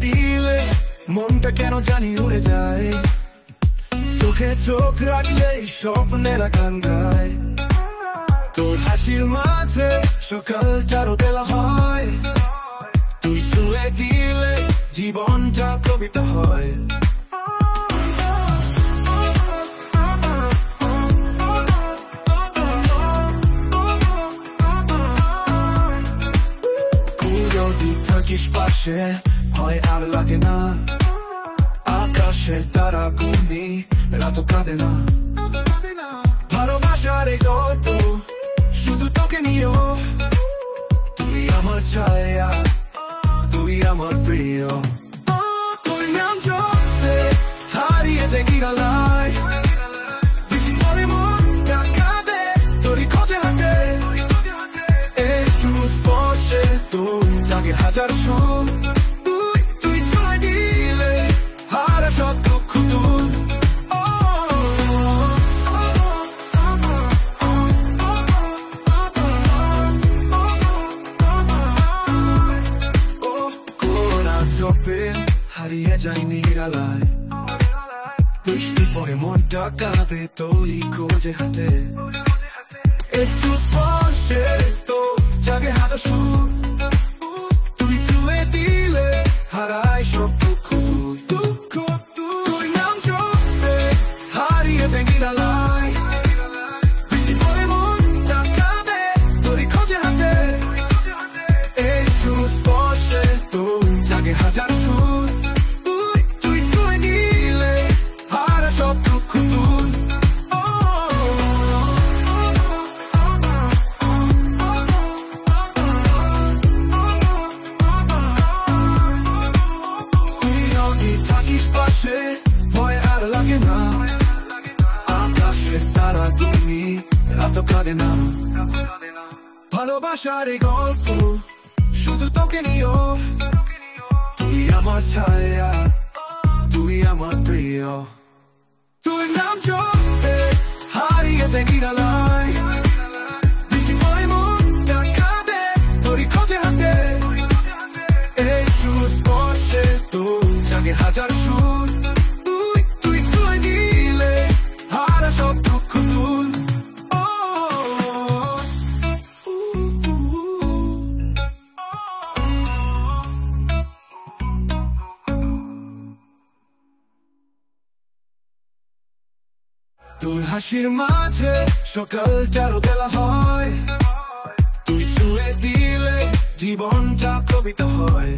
দিলে মনটা কেন জানি উড়ে যায়, চোখে চোখ রাখলেই স্বপ্নেরা গান গায়। তোর হাসির মাঝে সকালটারও বেলা হয়, তুই ছুঁয়ে দিলে জীবনটা কবিতা হয়। যদি থাকিস পাশে ভয় আর লাগে না, আকাশের তারা গুনি রাতও কাঁদে না। ভালোবাসার এই গল্প শুধু তোকে নিয়েও, তুই আমার ছায়া, তুই আমার প্রিয়। তোর নাম জপে হারিয়ে যাই নিরালায়, বৃষ্টি পড়ে মনটা কাঁদে তোরই খোঁজে হাতে। একটু স্পর্শে তোর জাগে হাজার সুর, তুই ছুঁয়ে দিলে হারা সব দুঃখ দূর। হারিয়ে যাই নিরালায়, বৃষ্টি পড়ে মনটা কাঁদে তোরই খোঁজে হাতে। একটু স্পর্শে তো জাগে হাজার সুর, তুই ছুঁয়ে দিলে হারায় সব দুঃখ দুঃখ। তুই নাম জপে হারিয়ে যাই নিরালায়, বৃষ্টি পড়ে মনটা কাঁদে তোরই খোঁজে হাতে। একটু স্পর্শে তো জাগে হাজার সুর, তুই ছুঁয়ে দিলে হারা সব দুঃখ দূর। তুই যদি থাকিস পাশে ভয় আর লাগে না, আকাশের তারা তুমি রাতও কাঁদে না। ভালোবাসার এই গল্প শুধু তোকে নিয়েও, তুই আমার ছায়া, তুই আমার প্রিয়। তুই নাম জপে হারিয়ে যাই নিরালায়, বৃষ্টি পড়ে মনটা কাঁদে তোরই খোঁজে হাতে। একটু স্পর্শে তোর জাগে হাজার সুর, তুই ছুঁয়ে দিলে হারা সব দুঃখ দূর। তোর হাসির মাঝে সকালটারও বেলা হয়, তুই ছুঁয়ে দিলে জীবনটা কবিতা হয়।